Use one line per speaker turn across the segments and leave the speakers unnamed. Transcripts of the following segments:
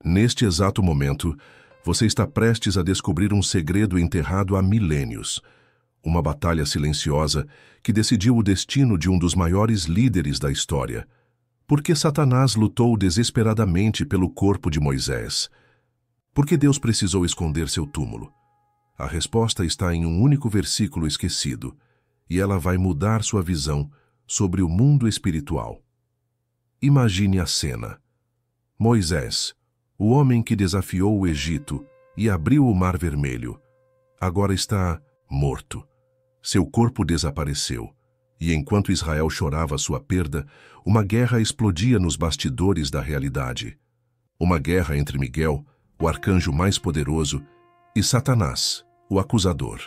Neste exato momento, você está prestes a descobrir um segredo enterrado há milênios. Uma batalha silenciosa que decidiu o destino de um dos maiores líderes da história. Por que Satanás lutou desesperadamente pelo corpo de Moisés? Por que Deus precisou esconder seu túmulo? A resposta está em um único versículo esquecido, e ela vai mudar sua visão sobre o mundo espiritual. Imagine a cena. Moisés, o homem que desafiou o Egito e abriu o Mar Vermelho, agora está morto. Seu corpo desapareceu, e enquanto Israel chorava sua perda, uma guerra explodia nos bastidores da realidade. Uma guerra entre Miguel, o arcanjo mais poderoso, e Satanás, o acusador.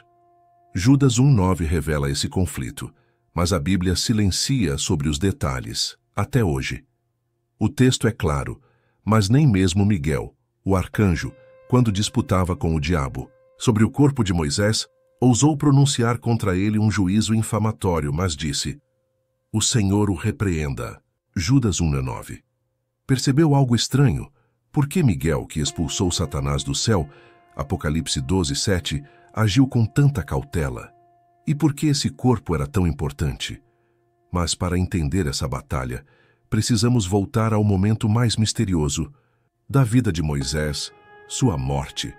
Judas 1:9 revela esse conflito, mas a Bíblia silencia sobre os detalhes, até hoje. O texto é claro, mas nem mesmo Miguel, o arcanjo, quando disputava com o diabo sobre o corpo de Moisés, ousou pronunciar contra ele um juízo infamatório, mas disse: "O Senhor o repreenda." Judas 1:9. Percebeu algo estranho? Por que Miguel, que expulsou Satanás do céu, Apocalipse 12:7, agiu com tanta cautela? E por que esse corpo era tão importante? Mas para entender essa batalha, precisamos voltar ao momento mais misterioso da vida de Moisés, sua morte.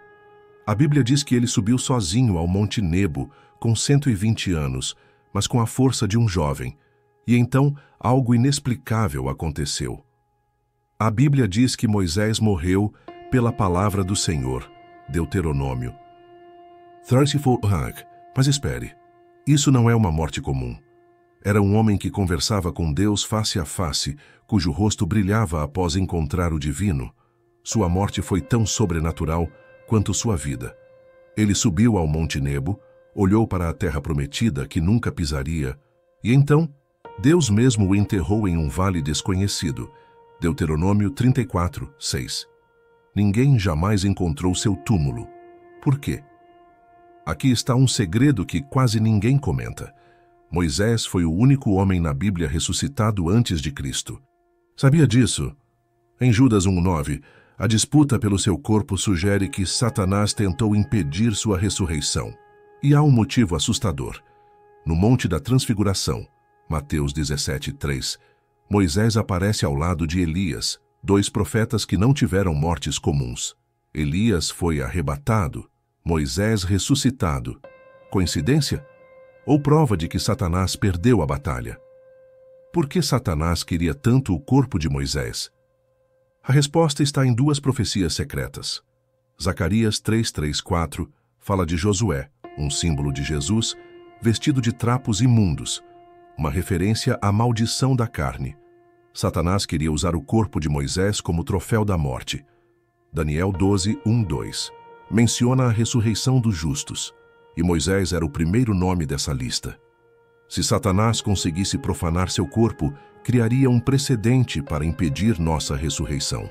A Bíblia diz que ele subiu sozinho ao Monte Nebo com 120 anos, mas com a força de um jovem. E então algo inexplicável aconteceu. A Bíblia diz que Moisés morreu pela palavra do Senhor. Deuteronômio 34. Mas espere, isso não é uma morte comum. Era um homem que conversava com Deus face a face, cujo rosto brilhava após encontrar o divino. Sua morte foi tão sobrenatural quanto sua vida. Ele subiu ao Monte Nebo, olhou para a terra prometida que nunca pisaria, e então Deus mesmo o enterrou em um vale desconhecido. Deuteronômio 34:6. Ninguém jamais encontrou seu túmulo. Por quê? Aqui está um segredo que quase ninguém comenta. Moisés foi o único homem na Bíblia ressuscitado antes de Cristo. Sabia disso? Em Judas 1:9, a disputa pelo seu corpo sugere que Satanás tentou impedir sua ressurreição. E há um motivo assustador. No Monte da Transfiguração, Mateus 17:3, Moisés aparece ao lado de Elias, dois profetas que não tiveram mortes comuns. Elias foi arrebatado, Moisés ressuscitado. Coincidência? Ou prova de que Satanás perdeu a batalha? Por que Satanás queria tanto o corpo de Moisés? A resposta está em duas profecias secretas. Zacarias 3:3-4 fala de Josué, um símbolo de Jesus, vestido de trapos imundos, uma referência à maldição da carne. Satanás queria usar o corpo de Moisés como troféu da morte. Daniel 12:1-2 menciona a ressurreição dos justos, e Moisés era o primeiro nome dessa lista. Se Satanás conseguisse profanar seu corpo, criaria um precedente para impedir nossa ressurreição.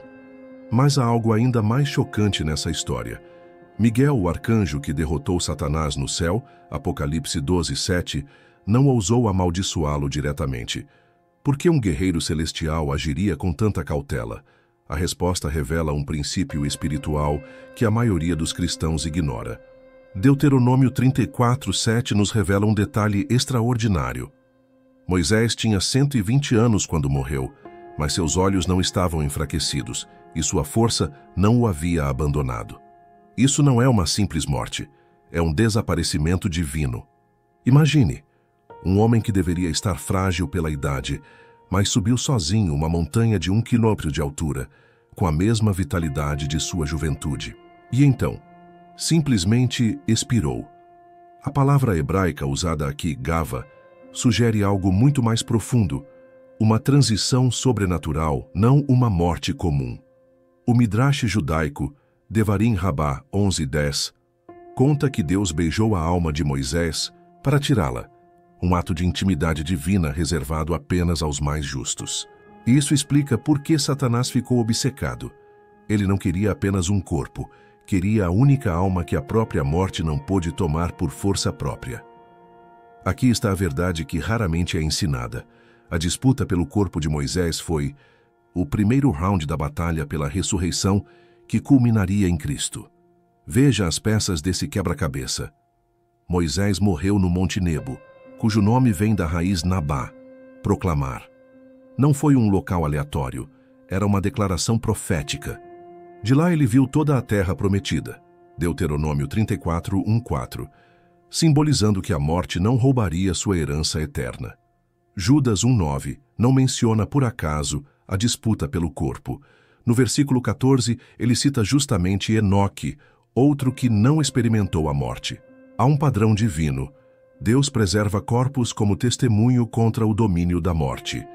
Mas há algo ainda mais chocante nessa história. Miguel, o arcanjo que derrotou Satanás no céu, Apocalipse 12:7, não ousou amaldiçoá-lo diretamente. Por que um guerreiro celestial agiria com tanta cautela? A resposta revela um princípio espiritual que a maioria dos cristãos ignora. Deuteronômio 34:7 nos revela um detalhe extraordinário. Moisés tinha 120 anos quando morreu, mas seus olhos não estavam enfraquecidos e sua força não o havia abandonado. Isso não é uma simples morte, é um desaparecimento divino. Imagine, um homem que deveria estar frágil pela idade, mas subiu sozinho uma montanha de 1 quilômetro de altura, com a mesma vitalidade de sua juventude. E então, simplesmente expirou. A palavra hebraica usada aqui, gava, sugere algo muito mais profundo, uma transição sobrenatural, não uma morte comum. O Midrash judaico, Devarim Rabbah 11:10, conta que Deus beijou a alma de Moisés para tirá-la, um ato de intimidade divina reservado apenas aos mais justos. E isso explica por que Satanás ficou obcecado. Ele não queria apenas um corpo, queria a única alma que a própria morte não pôde tomar por força própria. Aqui está a verdade que raramente é ensinada. A disputa pelo corpo de Moisés foi o primeiro round da batalha pela ressurreição que culminaria em Cristo. Veja as peças desse quebra-cabeça. Moisés morreu no Monte Nebo, cujo nome vem da raiz Nabá, proclamar. Não foi um local aleatório, era uma declaração profética. De lá ele viu toda a terra prometida, Deuteronômio 34, 1-4, simbolizando que a morte não roubaria sua herança eterna. Judas 1,9 não menciona por acaso a disputa pelo corpo. No versículo 14, ele cita justamente Enoque, outro que não experimentou a morte. Há um padrão divino. Deus preserva corpos como testemunho contra o domínio da morte.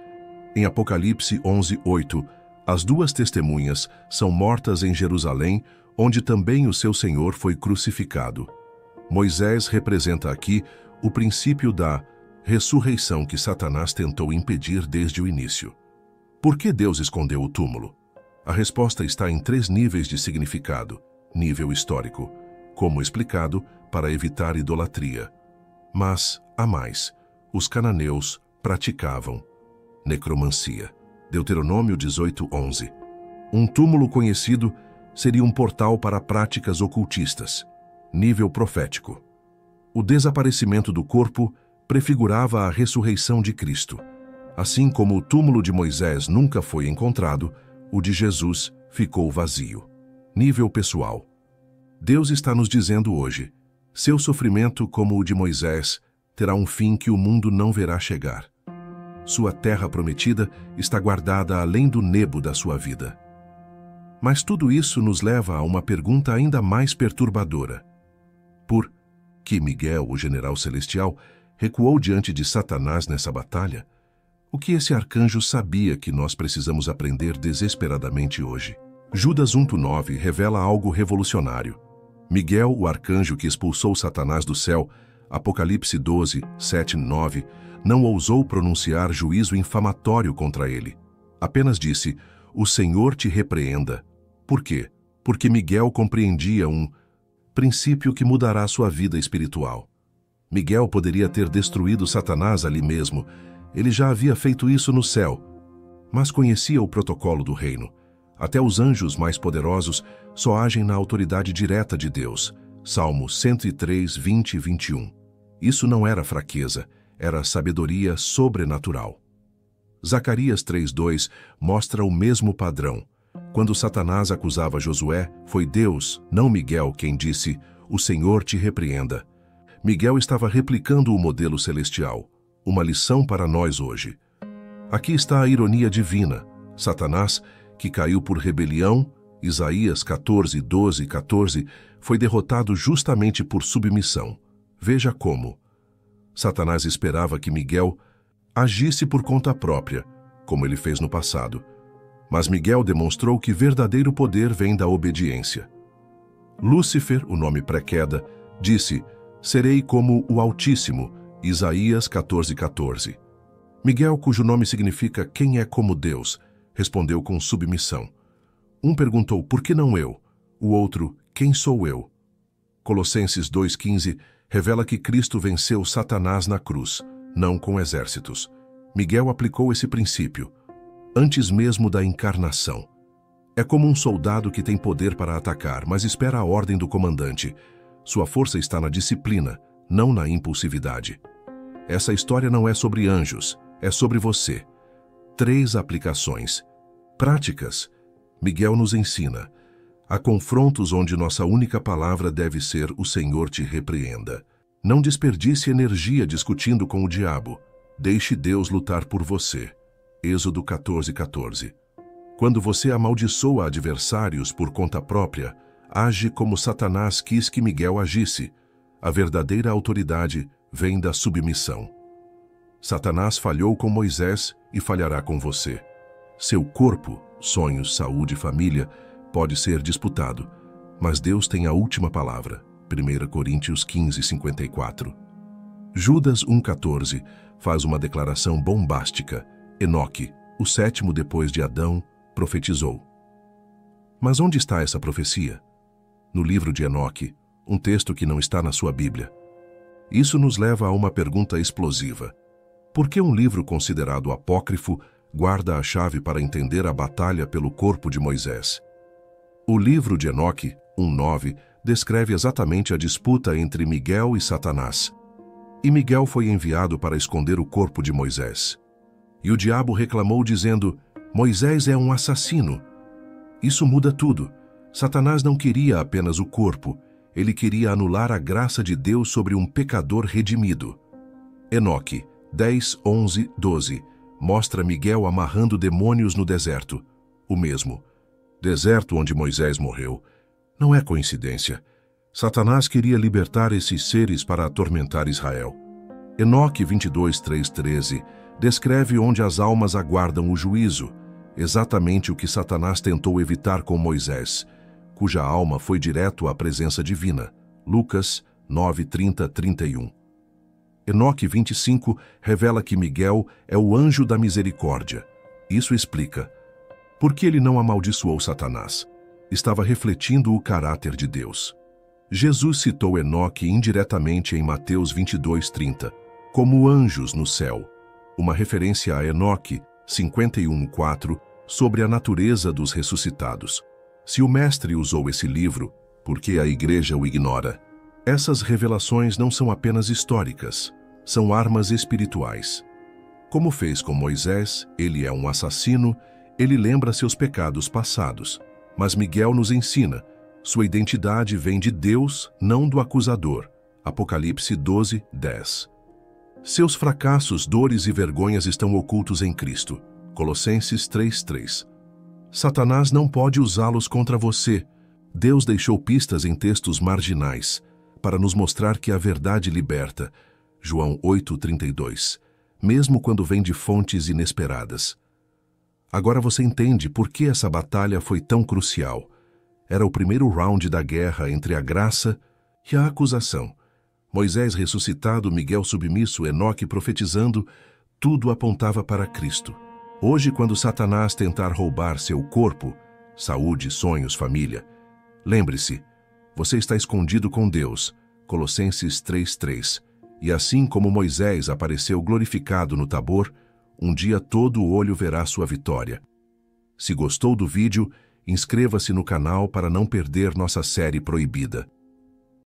Em Apocalipse 11:8, as duas testemunhas são mortas em Jerusalém, onde também o seu Senhor foi crucificado. Moisés representa aqui o princípio da ressurreição que Satanás tentou impedir desde o início. Por que Deus escondeu o túmulo? A resposta está em 3 níveis de significado. Nível histórico, como explicado, para evitar idolatria. Mas, há mais, os cananeus praticavam necromancia. Deuteronômio 18:11. Um túmulo conhecido seria um portal para práticas ocultistas. Nível profético. O desaparecimento do corpo prefigurava a ressurreição de Cristo. Assim como o túmulo de Moisés nunca foi encontrado, o de Jesus ficou vazio. Nível pessoal. Deus está nos dizendo hoje, seu sofrimento, como o de Moisés, terá um fim que o mundo não verá chegar. Sua terra prometida está guardada além do Nebo da sua vida. Mas tudo isso nos leva a uma pergunta ainda mais perturbadora. Por que Miguel, o general celestial, recuou diante de Satanás nessa batalha? O que esse arcanjo sabia que nós precisamos aprender desesperadamente hoje? Judas 1:9 revela algo revolucionário. Miguel, o arcanjo que expulsou Satanás do céu, Apocalipse 12, 7-9, não ousou pronunciar juízo infamatório contra ele. Apenas disse, o Senhor te repreenda. Por quê? Porque Miguel compreendia um princípio que mudará sua vida espiritual. Miguel poderia ter destruído Satanás ali mesmo. Ele já havia feito isso no céu, mas conhecia o protocolo do reino. Até os anjos mais poderosos só agem na autoridade direta de Deus. Salmo 103, 20 e 21. Isso não era fraqueza, era sabedoria sobrenatural. Zacarias 3:2 mostra o mesmo padrão. Quando Satanás acusava Josué, foi Deus, não Miguel, quem disse, o Senhor te repreenda. Miguel estava replicando o modelo celestial, uma lição para nós hoje. Aqui está a ironia divina. Satanás, que caiu por rebelião, Isaías 14, 12 e 14, foi derrotado justamente por submissão. Veja como. Satanás esperava que Miguel agisse por conta própria, como ele fez no passado. Mas Miguel demonstrou que verdadeiro poder vem da obediência. Lúcifer, o nome pré-queda, disse, serei como o Altíssimo, Isaías 14, 14. Miguel, cujo nome significa quem é como Deus, respondeu com submissão. Um perguntou, por que não eu? O outro, quem sou eu? Colossenses 2,15 revela que Cristo venceu Satanás na cruz, não com exércitos. Miguel aplicou esse princípio, antes mesmo da encarnação. É como um soldado que tem poder para atacar, mas espera a ordem do comandante. Sua força está na disciplina, não na impulsividade. Essa história não é sobre anjos, é sobre você. 3 aplicações. Práticas. Miguel nos ensina. Há confrontos onde nossa única palavra deve ser o Senhor te repreenda. Não desperdice energia discutindo com o diabo. Deixe Deus lutar por você. Êxodo 14, 14. Quando você amaldiçoa adversários por conta própria, age como Satanás quis que Miguel agisse. A verdadeira autoridade vem da submissão. Satanás falhou com Moisés e falhará com você. Seu corpo, sonhos, saúde e família pode ser disputado, mas Deus tem a última palavra. 1 Coríntios 15, 54. Judas 1,14 faz uma declaração bombástica. Enoque, o 7º depois de Adão, profetizou. Mas onde está essa profecia? No livro de Enoque, um texto que não está na sua Bíblia. Isso nos leva a uma pergunta explosiva. Por que um livro considerado apócrifo guarda a chave para entender a batalha pelo corpo de Moisés? O livro de Enoque, 1:9, descreve exatamente a disputa entre Miguel e Satanás. E Miguel foi enviado para esconder o corpo de Moisés. E o diabo reclamou dizendo: Moisés é um assassino. Isso muda tudo. Satanás não queria apenas o corpo, ele queria anular a graça de Deus sobre um pecador redimido. Enoque 10, 11, 12 mostra Miguel amarrando demônios no deserto. O mesmo deserto onde Moisés morreu. Não é coincidência. Satanás queria libertar esses seres para atormentar Israel. Enoque 22, 3, 13 descreve onde as almas aguardam o juízo, exatamente o que Satanás tentou evitar com Moisés, cuja alma foi direto à presença divina. Lucas 9, 30, 31. Enoque 25 revela que Miguel é o anjo da misericórdia. Isso explica por que ele não amaldiçoou Satanás. Estava refletindo o caráter de Deus. Jesus citou Enoque indiretamente em Mateus 22, 30, como anjos no céu, uma referência a Enoque 51, 4, sobre a natureza dos ressuscitados. Se o mestre usou esse livro, por que a igreja o ignora? Essas revelações não são apenas históricas, são armas espirituais. Como fez com Moisés, ele é um assassino, ele lembra seus pecados passados. Mas Miguel nos ensina, sua identidade vem de Deus, não do acusador. Apocalipse 12, 10. Seus fracassos, dores e vergonhas estão ocultos em Cristo. Colossenses 3, 3. Satanás não pode usá-los contra você. Deus deixou pistas em textos marginais para nos mostrar que a verdade liberta. João 8, 32. Mesmo quando vem de fontes inesperadas. Agora você entende por que essa batalha foi tão crucial. Era o primeiro round da guerra entre a graça e a acusação. Moisés ressuscitado, Miguel submisso, Enoque profetizando, tudo apontava para Cristo. Hoje, quando Satanás tentar roubar seu corpo, saúde, sonhos, família, lembre-se, você está escondido com Deus. Colossenses 3, 3. E assim como Moisés apareceu glorificado no Tabor, um dia todo o olho verá sua vitória. Se gostou do vídeo, inscreva-se no canal para não perder nossa série proibida.